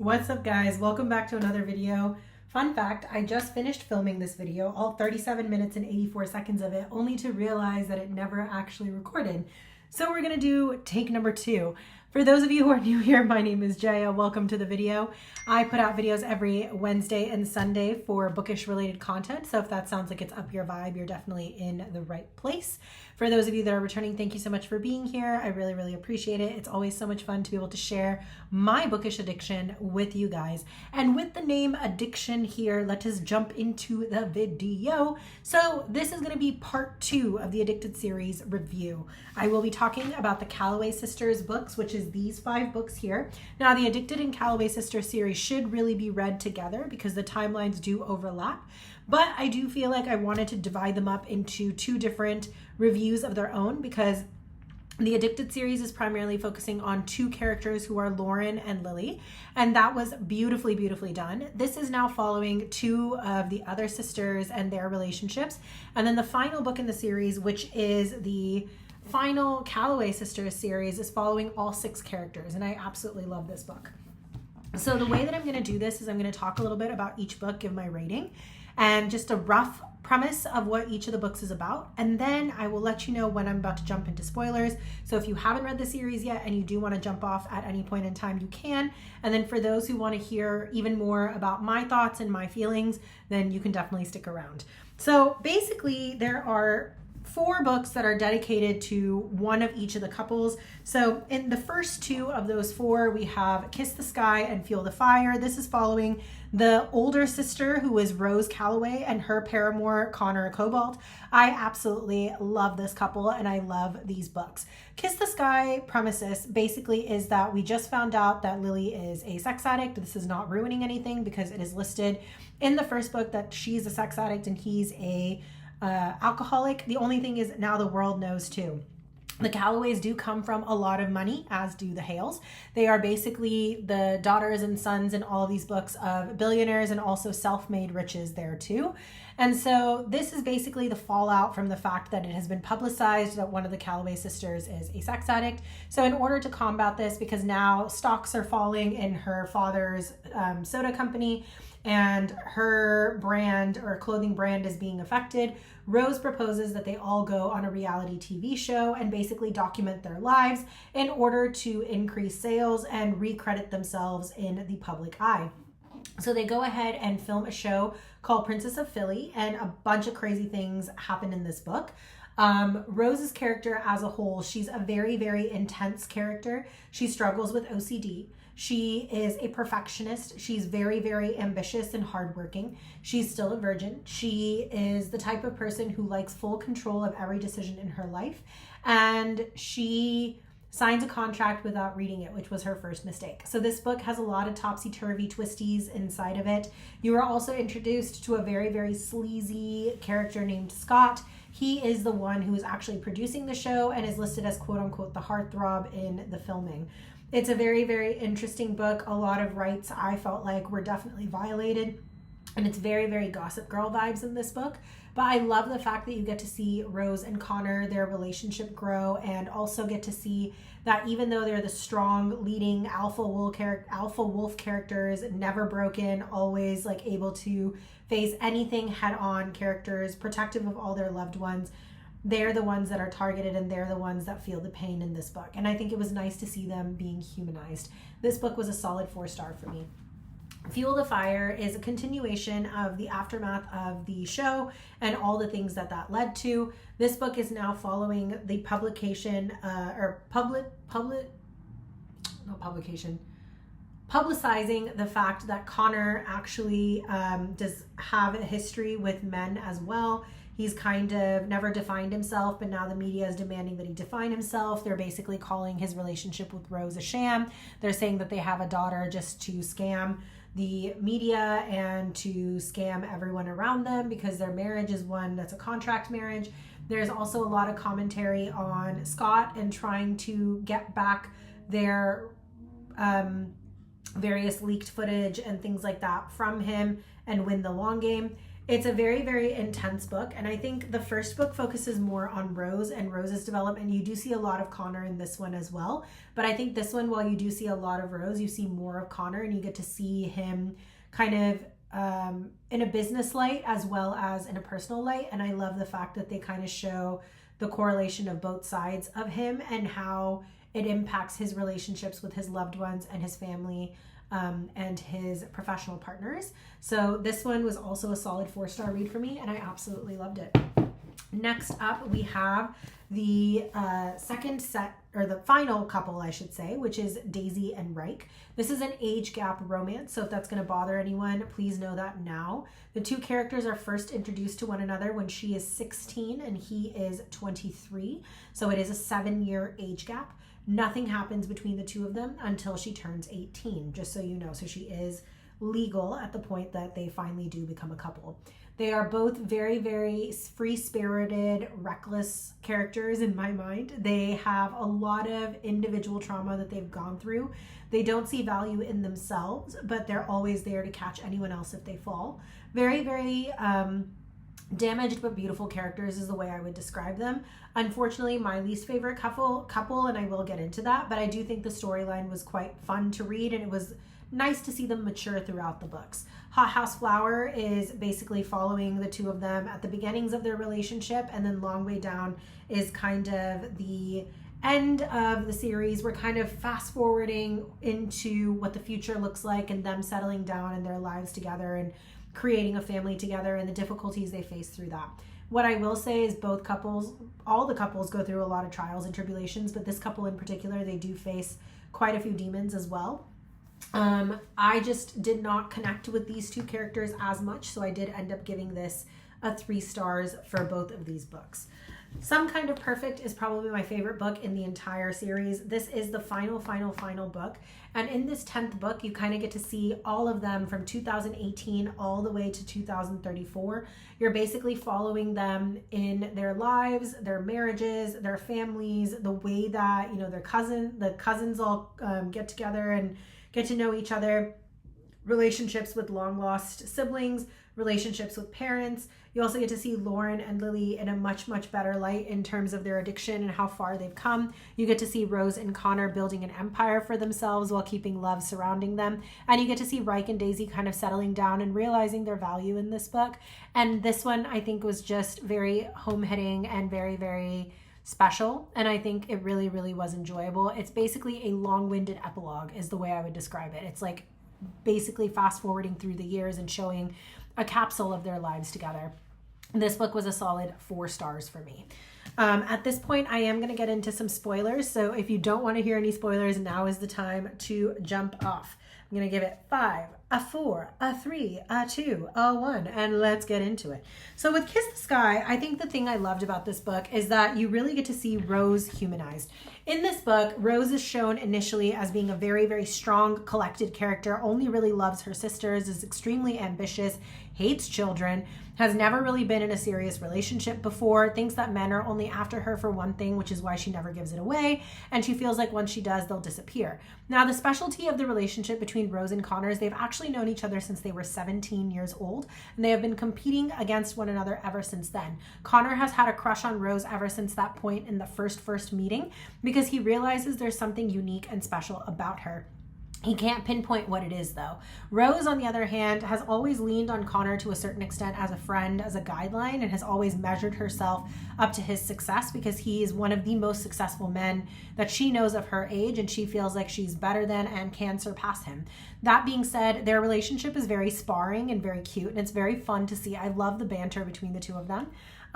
What's up, guys? Welcome back to another video. Fun fact, I just finished filming this video, all 37 minutes and 84 seconds of it, only to realize that it never actually recorded. So we're gonna do take number 2. For those of you who are new here, my name is Jaya. Welcome to the video. I put out videos every Wednesday and Sunday for bookish related content. So if that sounds like it's up your vibe, you're definitely in the right place. For those of you that are returning, thank you so much for being here. I really, really appreciate it. It's always so much fun to be able to share my bookish addiction with you guys. And with the name addiction here, let us jump into the video. So this is gonna be part 2 of the Addicted series review. I will be talking about the Calloway sisters books, which is these 5 books here. Now, the Addicted and Calloway sisters series should really be read together because the timelines do overlap. But I do feel like I wanted to divide them up into 2 different reviews of their own because the Addicted series is primarily focusing on 2 characters who are Lauren and Lily, and that was beautifully, beautifully done. This is now following 2 of the other sisters and their relationships. And then the final book in the series, which is the final Calloway sisters series, is following all 6 characters, and I absolutely love this book. So the way that I'm going to do this is I'm going to talk a little bit about each book, give my rating, and just a rough premise of what each of the books is about. And then I will let you know when I'm about to jump into spoilers. So if you haven't read the series yet and you do want to jump off at any point in time, you can. And then for those who want to hear even more about my thoughts and my feelings, then you can definitely stick around. So basically there are 4 books that are dedicated to one of each of the couples. So in the first 2 of those 4, we have Kiss the Sky and Feel the Fire. This is following the older sister, who is Rose Calloway, and her paramour, Connor Cobalt. I absolutely love this couple and I love these books. Kiss the Sky premises basically is that we just found out that Lily is a sex addict. This is not ruining anything because it is listed in the first book that she's a sex addict and he's a alcoholic. The only thing is now the world knows too. The Calloways do come from a lot of money, as do the Hales. They are basically the daughters and sons in all of these books of billionaires and also self-made riches there too. And so this is basically the fallout from the fact that it has been publicized that one of the Calloway sisters is a sex addict. So in order to combat this, because now stocks are falling in her father's soda company and her brand or clothing brand is being affected, Rose proposes that they all go on a reality TV show and basically document their lives in order to increase sales and recredit themselves in the public eye. So they go ahead and film a show called Princess of Philly, and a bunch of crazy things happen in this book. Rose's character as a whole, she's a very, very intense character. She struggles with OCD. She is a perfectionist. She's very, very ambitious and hardworking. She's still a virgin. She is the type of person who likes full control of every decision in her life. And she signs a contract without reading it, which was her first mistake. So this book has a lot of topsy-turvy twisties inside of it. You are also introduced to a very, very sleazy character named Scott. He is the one who is actually producing the show and is listed as quote-unquote the heartthrob in the filming. It's a very, very interesting book. A lot of rights I felt like were definitely violated. And it's very, very Gossip Girl vibes in this book. But I love the fact that you get to see Rose and Connor, their relationship grow, and also get to see that even though they're the strong, leading alpha wolf characters, never broken, always like able to face anything head on characters, protective of all their loved ones, they're the ones that are targeted and they're the ones that feel the pain in this book. And I think it was nice to see them being humanized. This book was a solid 4-star for me. Fuel the Fire is a continuation of the aftermath of the show and all the things that that led to. This book is now following the publication publicizing the fact that Connor actually does have a history with men as well. He's kind of never defined himself, but now the media is demanding that he define himself. They're basically calling his relationship with Rose a sham. They're saying that they have a daughter just to scam the media and to scam everyone around them because their marriage is one that's a contract marriage. There's also a lot of commentary on Scott and trying to get back their various leaked footage and things like that from him and win the long game. It's a very, very intense book, and I think the first book focuses more on Rose and Rose's development. You do see a lot of Connor in this one as well, but I think this one, while you do see a lot of Rose, you see more of Connor, and you get to see him kind of in a business light as well as in a personal light. And I love the fact that they kind of show the correlation of both sides of him and how it impacts his relationships with his loved ones and his family, and his professional partners. So this one was also a solid 4-star read for me, and I absolutely loved it. Next up, we have the second set, or the final couple, I should say, which is Daisy and Reich. This is an age gap romance, so if that's going to bother anyone, please know that now. The two characters are first introduced to one another when she is 16 and he is 23, so it is a 7-year age gap. Nothing happens between the two of them until she turns 18, just so you know. So she is legal at the point that they finally do become a couple. They are both very, very free-spirited, reckless characters in my mind. They have a lot of individual trauma that they've gone through. They don't see value in themselves, but they're always there to catch anyone else if they fall. Very, very damaged but beautiful characters is the way I would describe them. Unfortunately, my least favorite couple, and I will get into that, but I do think the storyline was quite fun to read, and it was nice to see them mature throughout the books. Hot House Flower is basically following the two of them at the beginnings of their relationship, and then Long Way Down is kind of the end of the series. We're kind of fast forwarding into what the future looks like and them settling down in their lives together and creating a family together and the difficulties they face through that. What I will say is both couples, all the couples go through a lot of trials and tribulations, but this couple in particular, they do face quite a few demons as well. I just did not connect with these two characters as much, so I did end up giving this a 3 stars for both of these books. Some Kind of Perfect is probably my favorite book in the entire series. This is the final book. And in this 10th book, you kind of get to see all of them from 2018 all the way to 2034. You're basically following them in their lives, their marriages, their families, the way that, you know, the cousins all get together and get to know each other, relationships with long lost siblings, relationships with parents. You also get to see Lauren and Lily in a much, much better light in terms of their addiction and how far they've come. You get to see Rose and Connor building an empire for themselves while keeping love surrounding them. And you get to see Reich and Daisy kind of settling down and realizing their value in this book. And this one, I think, was just very home-hitting and very, very special. And I think it really, really was enjoyable. It's basically a long-winded epilogue is the way I would describe it. It's like basically fast forwarding through the years and showing a capsule of their lives together. This book was a solid 4 stars for me. At this point, I am going to get into some spoilers. So if you don't want to hear any spoilers, now is the time to jump off. I'm going to give it 5, a 4, a 3, a 2, a 1, and let's get into it. So with Kiss the Sky, I think the thing I loved about this book is that you really get to see Rose humanized. In this book, Rose is shown initially as being a very, very strong, collected character, only really loves her sisters, is extremely ambitious, hates children, has never really been in a serious relationship before, thinks that men are only after her for one thing, which is why she never gives it away, and she feels like once she does, they'll disappear. Now, the specialty of the relationship between Rose and Connor is they've actually known each other since they were 17 years old, and they have been competing against one another ever since then. Connor has had a crush on Rose ever since that point in the first meeting, because he realizes there's something unique and special about her. He can't pinpoint what it is, though. Rose, on the other hand, has always leaned on Connor to a certain extent as a friend, as a guideline, and has always measured herself up to his success because he is one of the most successful men that she knows of her age, and she feels like she's better than and can surpass him. That being said, their relationship is very sparring and very cute, and it's very fun to see. I love the banter between the two of them.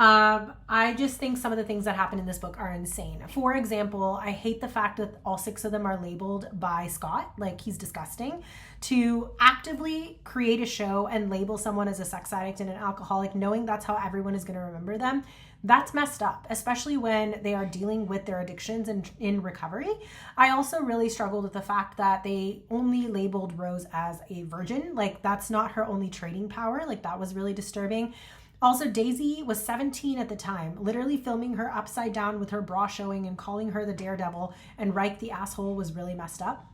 I just think some of the things that happen in this book are insane. For example, I hate the fact that all 6 of them are labeled by Scott, like he's disgusting. To actively create a show and label someone as a sex addict and an alcoholic, knowing that's how everyone is going to remember them, that's messed up, especially when they are dealing with their addictions and in recovery. I also really struggled with the fact that they only labeled Rose as a virgin. Like, that's not her only trading power. Like, that was really disturbing. Also, Daisy was 17 at the time, literally filming her upside down with her bra showing and calling her the daredevil, and Reich the asshole was really messed up.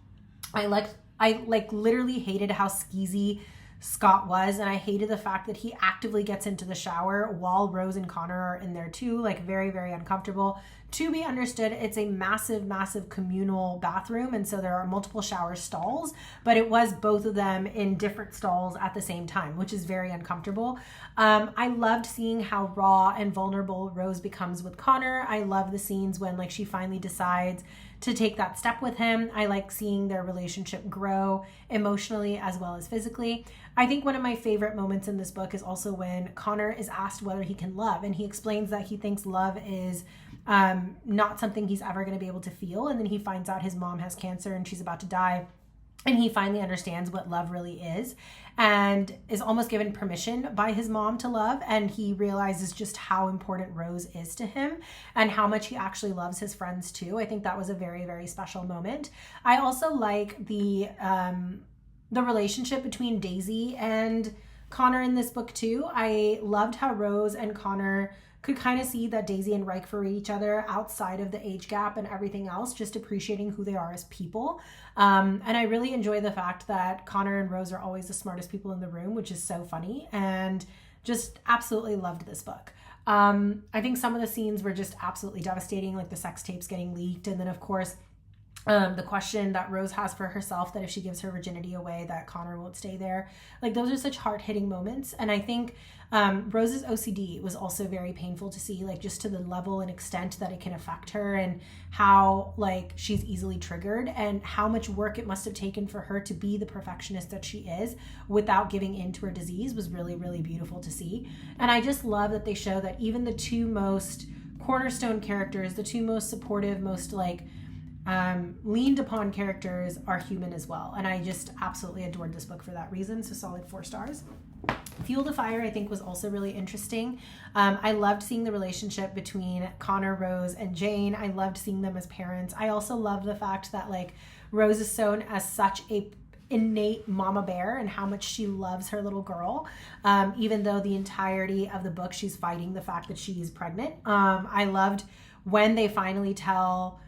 I literally hated how skeezy Scott was, and I hated the fact that he actively gets into the shower while Rose and Connor are in there too, like very, very uncomfortable. To be understood, it's a massive, massive communal bathroom, and so there are multiple shower stalls, but it was both of them in different stalls at the same time, which is very uncomfortable. I loved seeing how raw and vulnerable Rose becomes with Connor. I love the scenes when like she finally decides to take that step with him. I like seeing their relationship grow emotionally as well as physically. I think one of my favorite moments in this book is also when Connor is asked whether he can love, and he explains that he thinks love is not something he's ever going to be able to feel. And then he finds out his mom has cancer and she's about to die. And he finally understands what love really is and is almost given permission by his mom to love. And he realizes just how important Rose is to him and how much he actually loves his friends too. I think that was a very, very special moment. I also like the relationship between Daisy and Connor in this book too. I loved how Rose and Connor could kind of see that Daisy and Reich for each other outside of the age gap and everything else, just appreciating who they are as people. And I really enjoy the fact that Connor and Rose are always the smartest people in the room, which is so funny, and just absolutely loved this book. I think some of the scenes were just absolutely devastating, like the sex tapes getting leaked. And then of course, the question that Rose has for herself, that if she gives her virginity away, that Connor won't stay there. Like those are such hard-hitting moments. And I think Rose's OCD was also very painful to see, like just to the level and extent that it can affect her, and how like she's easily triggered, and how much work it must have taken for her to be the perfectionist that she is without giving in to her disease was really, really beautiful to see. And I just love that they show that even the two most cornerstone characters, the two most supportive, most like leaned upon characters are human as well. And I just absolutely adored this book for that reason. So solid 4 stars. Fuel the Fire, I think, was also really interesting. I loved seeing the relationship between Connor, Rose, and Jane. I loved seeing them as parents. I also loved the fact that like Rose is shown as such a innate mama bear and how much she loves her little girl, even though the entirety of the book she's fighting the fact that she's pregnant. I loved when they finally tell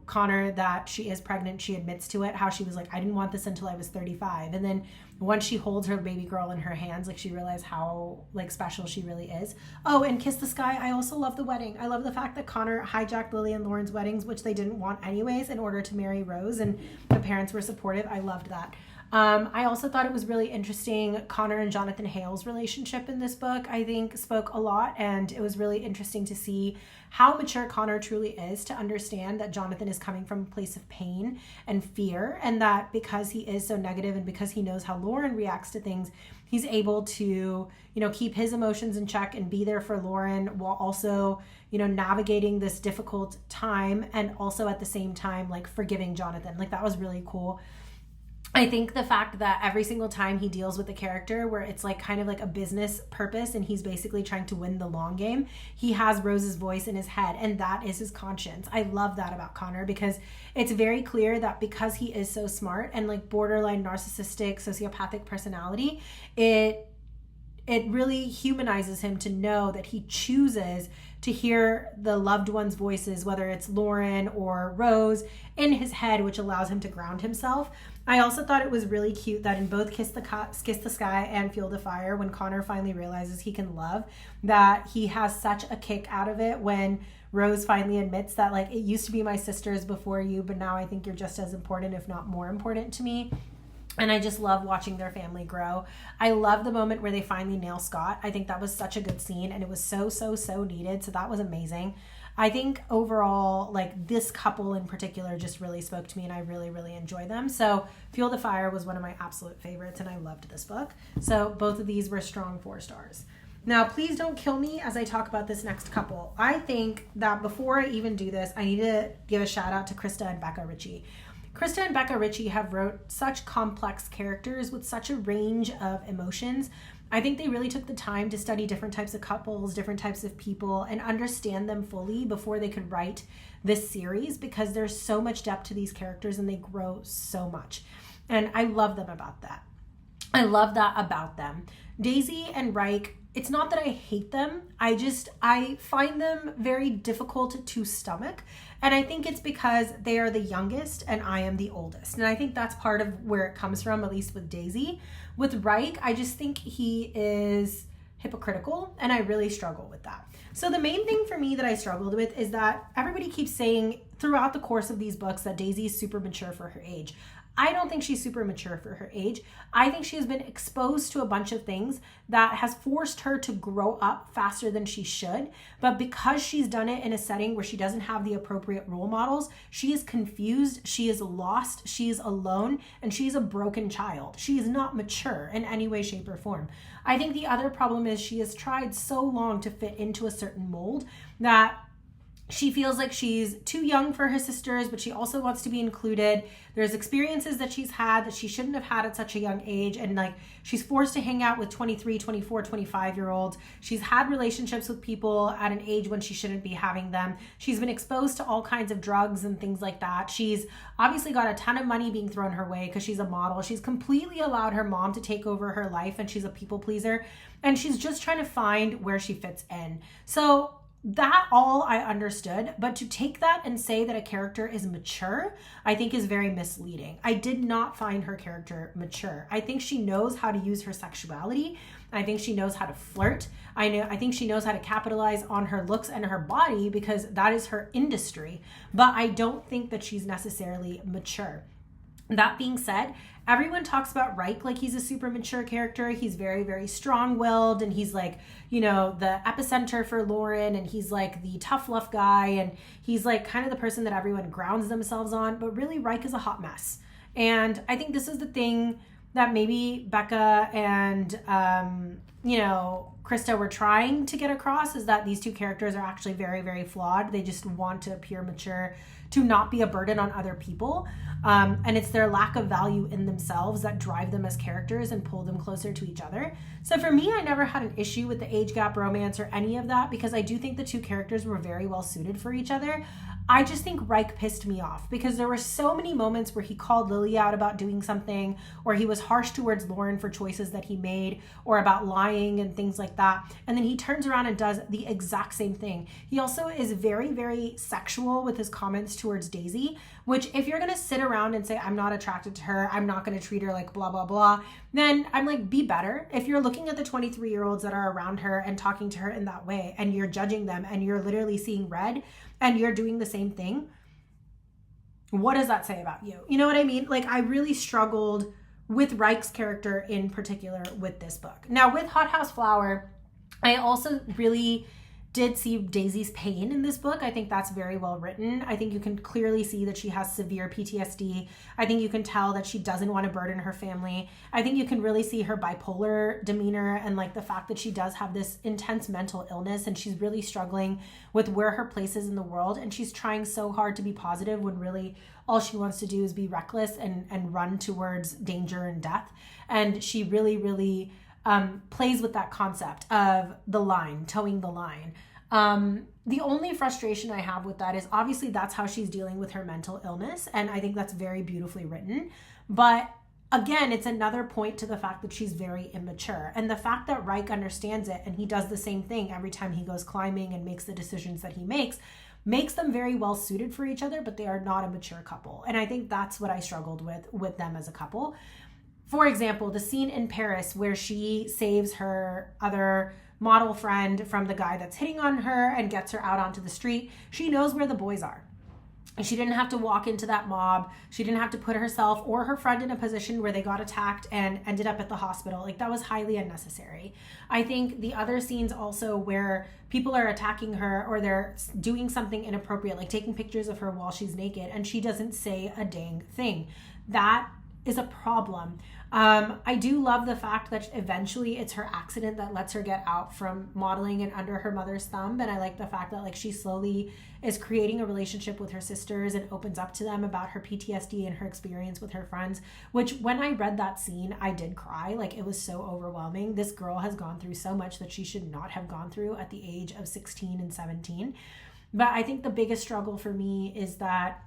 Connor that she is pregnant, she admits to it, how she was like, I didn't want this until I was 35. And then once she holds her baby girl in her hands, like she realized how like special she really is. Oh, and Kiss the Sky, I also love the wedding. I love the fact that Connor hijacked Lily and Lauren's weddings, which they didn't want anyways, in order to marry Rose, and the parents were supportive. I loved that. I also thought it was really interesting, Connor and Jonathan Hale's relationship in this book, I think spoke a lot, and it was really interesting to see how mature Connor truly is to understand that Jonathan is coming from a place of pain and fear, and that because he is so negative and because he knows how Lauren reacts to things, he's able to, keep his emotions in check and be there for Lauren while also, navigating this difficult time, and also at the same time, like forgiving Jonathan. Like that was really cool. I think the fact that every single time he deals with a character where it's like kind of like a business purpose and he's basically trying to win the long game, he has Rose's voice in his head, and that is his conscience. I love that about Connor, because it's very clear that because he is so smart and like borderline narcissistic, sociopathic personality, it really humanizes him to know that he chooses to hear the loved ones' voices, whether it's Lauren or Rose, in his head, which allows him to ground himself. I also thought it was really cute that in both Kiss the Sky and Fuel the Fire, when Connor finally realizes he can love, that he has such a kick out of it when Rose finally admits that like, it used to be my sisters before you, but now I think you're just as important, if not more important to me. And I just love watching their family grow. I love the moment where they finally nail Scott. I think that was such a good scene, and it was so, so, so needed. So that was amazing. I think overall, like this couple in particular just really spoke to me, and I really, really enjoy them. So Fuel the Fire was one of my absolute favorites, and I loved this book. So both of these were strong 4 stars. Now, please don't kill me as I talk about this next couple. I think that before I even do this, I need to give a shout out to Krista and Becca Ritchie. Krista and Becca Ritchie have wrote such complex characters with such a range of emotions. I think they really took the time to study different types of couples, different types of people, and understand them fully before they could write this series, because there's so much depth to these characters and they grow so much. And I love them about that. I love that about them. Daisy and Reich, it's not that I hate them. I find them very difficult to stomach. And I think it's because they are the youngest and I am the oldest. And I think that's part of where it comes from, at least with Daisy. With Reich, I just think he is hypocritical and I really struggle with that. So the main thing for me that I struggled with is that everybody keeps saying throughout the course of these books that Daisy is super mature for her age. I don't think she's super mature for her age. I think she has been exposed to a bunch of things that has forced her to grow up faster than she should. But because she's done it in a setting where she doesn't have the appropriate role models, she is confused, she is lost, she is alone, and she's a broken child. She is not mature in any way, shape, or form. I think the other problem is she has tried so long to fit into a certain mold that she feels like she's too young for her sisters, but she also wants to be included. There's experiences that she's had that she shouldn't have had at such a young age. And like, she's forced to hang out with 23, 24, 25-year-olds. She's had relationships with people at an age when she shouldn't be having them. She's been exposed to all kinds of drugs and things like that. She's obviously got a ton of money being thrown her way because she's a model. She's completely allowed her mom to take over her life and she's a people pleaser. And she's just trying to find where she fits in. So that all I understood, but to take that and say that a character is mature, I think is very misleading. I did not find her character mature. I think she knows how to use her sexuality. I think she knows how to flirt. I think she knows how to capitalize on her looks and her body because that is her industry. But I don't think that she's necessarily mature. That being said, everyone talks about Reich like he's a super mature character. He's very, very strong-willed and he's like, you know, the epicenter for Lauren and he's like the tough love guy and he's like kind of the person that everyone grounds themselves on. But really, Reich is a hot mess. And I think this is the thing that maybe Becca and, Krista were trying to get across is that these two characters are actually very, very flawed. They just want to appear mature to not be a burden on other people. And it's their lack of value in themselves that drive them as characters and pull them closer to each other. So for me, I never had an issue with the age gap romance or any of that because I do think the two characters were very well suited for each other. I just think Reich pissed me off because there were so many moments where he called Lily out about doing something, or he was harsh towards Lauren for choices that he made, or about lying and things like that. And then he turns around and does the exact same thing. He also is very, very sexual with his comments towards Daisy, which if you're going to sit around and say, I'm not attracted to her, I'm not going to treat her like blah, blah, blah, then I'm like, be better. If you're looking at the 23-year-olds that are around her and talking to her in that way, and you're judging them and you're literally seeing red, and you're doing the same thing, what does that say about you? You know what I mean? Like, I really struggled with Reich's character in particular with this book. Now, with Hot House Flower, I also really did see Daisy's pain in this book. I think that's very well written. I think you can clearly see that she has severe PTSD. I think you can tell that she doesn't want to burden her family. I think you can really see her bipolar demeanor and like the fact that she does have this intense mental illness and she's really struggling with where her place is in the world. And she's trying so hard to be positive when really all she wants to do is be reckless and run towards danger and death. And she really, really plays with that concept of the line, towing the line. The only frustration I have with that is obviously that's how she's dealing with her mental illness. And I think that's very beautifully written. But again, it's another point to the fact that she's very immature. And the fact that Reich understands it and he does the same thing every time he goes climbing and makes the decisions that he makes them very well suited for each other, but they are not a mature couple. And I think that's what I struggled with them as a couple. For example, the scene in Paris where she saves her other model friend from the guy that's hitting on her and gets her out onto the street. She knows where the boys are. And she didn't have to walk into that mob. She didn't have to put herself or her friend in a position where they got attacked and ended up at the hospital. Like, that was highly unnecessary. I think the other scenes also where people are attacking her or they're doing something inappropriate, like taking pictures of her while she's naked and she doesn't say a dang thing. That is a problem. I do love the fact that eventually it's her accident that lets her get out from modeling and under her mother's thumb. And I like the fact that like she slowly is creating a relationship with her sisters and opens up to them about her PTSD and her experience with her friends, which when I read that scene, I did cry. Like, it was so overwhelming. This girl has gone through so much that she should not have gone through at the age of 16 and 17. But I think the biggest struggle for me is that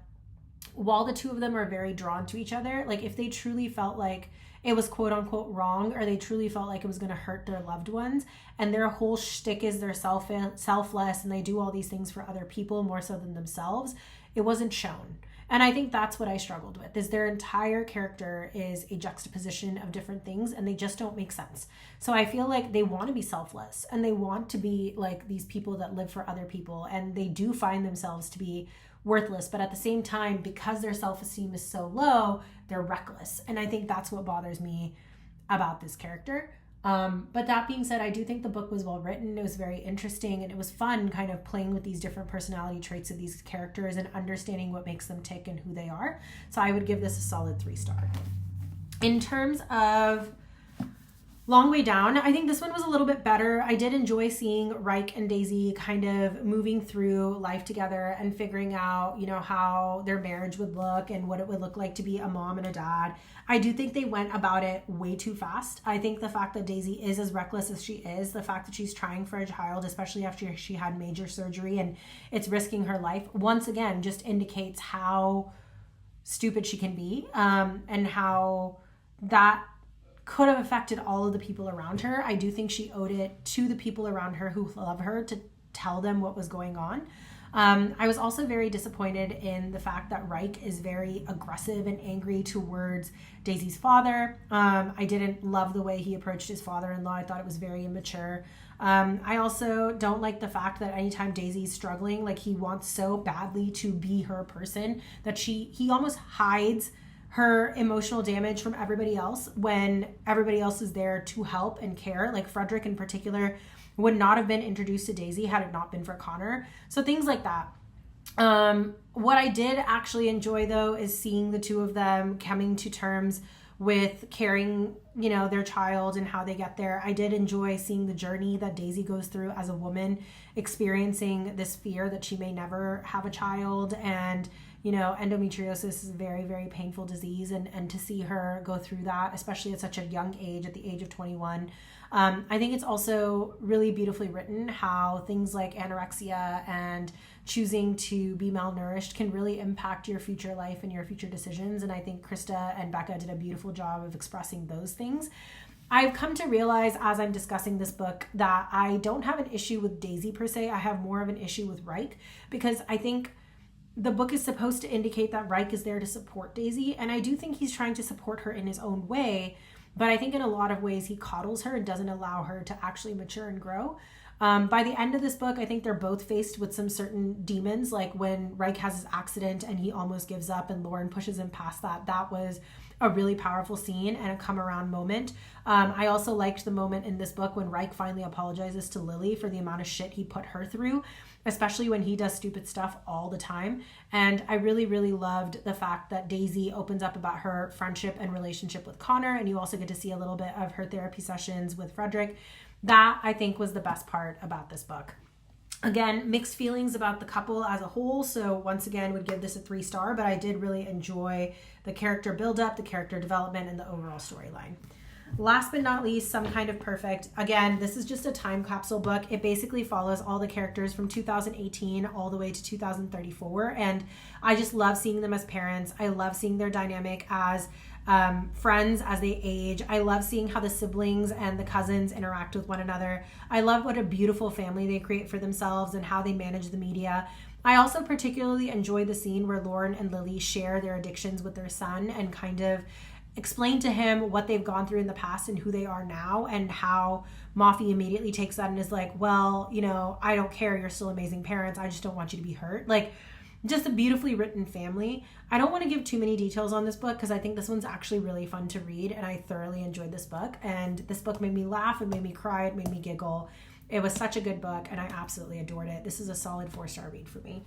while the two of them are very drawn to each other, like if they truly felt like it was quote unquote wrong, or they truly felt like it was going to hurt their loved ones, and their whole shtick is they're selfless and they do all these things for other people more so than themselves, it wasn't shown. And I think that's what I struggled with, is their entire character is a juxtaposition of different things and they just don't make sense. So I feel like they want to be selfless and they want to be like these people that live for other people, and they do find themselves to be worthless, but at the same time, because their self-esteem is so low, they're reckless. And I think that's what bothers me about this character. But that being said, I do think the book was well written. It was very interesting, and it was fun kind of playing with these different personality traits of these characters and understanding what makes them tick and who they are. So I would give this a solid 3-star. In terms of Long Way Down, I think this one was a little bit better. I did enjoy seeing Reich and Daisy kind of moving through life together and figuring out, you know, how their marriage would look and what it would look like to be a mom and a dad. I do think they went about it way too fast. I think the fact that Daisy is as reckless as she is, the fact that she's trying for a child, especially after she had major surgery and it's risking her life, once again, just indicates how stupid she can be, and how that could have affected all of the people around her. I do think she owed it to the people around her who love her to tell them what was going on. I was also very disappointed in the fact that Reich is very aggressive and angry towards Daisy's father. I didn't love the way he approached his father-in-law. I thought it was very immature. I also don't like the fact that anytime Daisy's struggling, like he wants so badly to be her person that he almost hides her emotional damage from everybody else when everybody else is there to help and care. Like Frederick in particular would not have been introduced to Daisy had it not been for Connor. So things like that. What I did actually enjoy though is seeing the two of them coming to terms with caring, you know, their child and how they get there. I did enjoy seeing the journey that Daisy goes through as a woman, experiencing this fear that she may never have a child. And you know, endometriosis is a very, very painful disease, and to see her go through that, especially at such a young age, at the age of 21. I think it's also really beautifully written how things like anorexia and choosing to be malnourished can really impact your future life and your future decisions. And I think Krista and Becca did a beautiful job of expressing those things. I've come to realize as I'm discussing this book that I don't have an issue with Daisy per se. I have more of an issue with Reich, because I think the book is supposed to indicate that Reich is there to support Daisy, and I do think he's trying to support her in his own way, but I think in a lot of ways he coddles her and doesn't allow her to actually mature and grow. By the end of this book, I think they're both faced with some certain demons, like when Reich has his accident and he almost gives up and Lauren pushes him past that. That was a really powerful scene and a come around moment. I also liked the moment in this book when Reich finally apologizes to Lily for the amount of shit he put her through, especially when he does stupid stuff all the time. And I really, really loved the fact that Daisy opens up about her friendship and relationship with Connor, and you also get to see a little bit of her therapy sessions with Frederick. That, I think, was the best part about this book. Again, mixed feelings about the couple as a whole, so once again would give this a 3-star, but I did really enjoy the character build-up, the character development, and the overall storyline. Last but not least, Some Kind of Perfect. Again, this is just a time capsule book. It basically follows all the characters from 2018 all the way to 2034, and I just love seeing them as parents. I love seeing their dynamic as friends as they age. I love seeing how the siblings and the cousins interact with one another. I love what a beautiful family they create for themselves and how they manage the media. I also particularly enjoy the scene where Lauren and Lily share their addictions with their son and kind of explain to him what they've gone through in the past and who they are now, and how Moffy immediately takes that and is like, well, you know, I don't care, you're still amazing parents, I just don't want you to be hurt. Like, just a beautifully written family. I don't want to give too many details on this book because I think this one's actually really fun to read, and I thoroughly enjoyed this book. And this book made me laugh, it made me cry, it made me giggle. It was such a good book and I absolutely adored it. This is a solid 4-star read for me.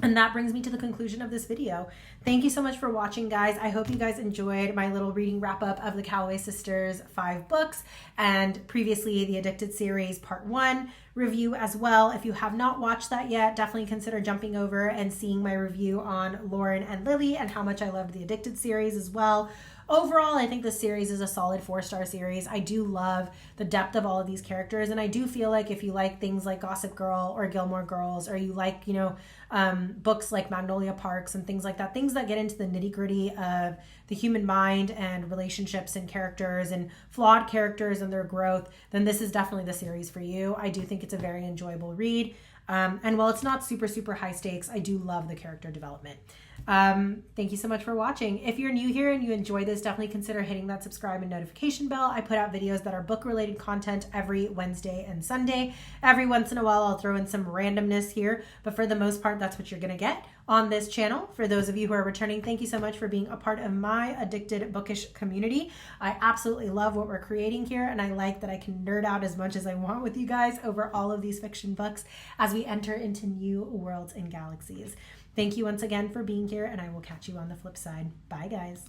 And that brings me to the conclusion of this video. Thank you so much for watching, guys. I hope you guys enjoyed my little reading wrap up of the Calloway Sisters 5 books, and previously the Addicted series part 1 review as well. If you have not watched that yet, definitely consider jumping over and seeing my review on Lauren and Lily and how much I loved the Addicted series as well. overall, I think this series is a solid 4-star series. I do love the depth of all of these characters, and I do feel like if you like things like Gossip Girl or Gilmore Girls, or you like, you know, books like Magnolia Parks and things like that, things that get into the nitty-gritty of the human mind and relationships and characters and flawed characters and their growth, then this is definitely the series for you. I do think it's a very enjoyable read. And while it's not super, super high stakes, I do love the character development. Thank you so much for watching. If you're new here and you enjoy this, definitely consider hitting that subscribe and notification bell. I put out videos that are book-related content every Wednesday and Sunday. Every once in a while, I'll throw in some randomness here, but for the most part, that's what you're going to get on this channel. For those of you who are returning, thank you so much for being a part of my Addicted Bookish community. I absolutely love what we're creating here, and I like that I can nerd out as much as I want with you guys over all of these fiction books as we enter into new worlds and galaxies. Thank you once again for being here, and I will catch you on the flip side. Bye, guys.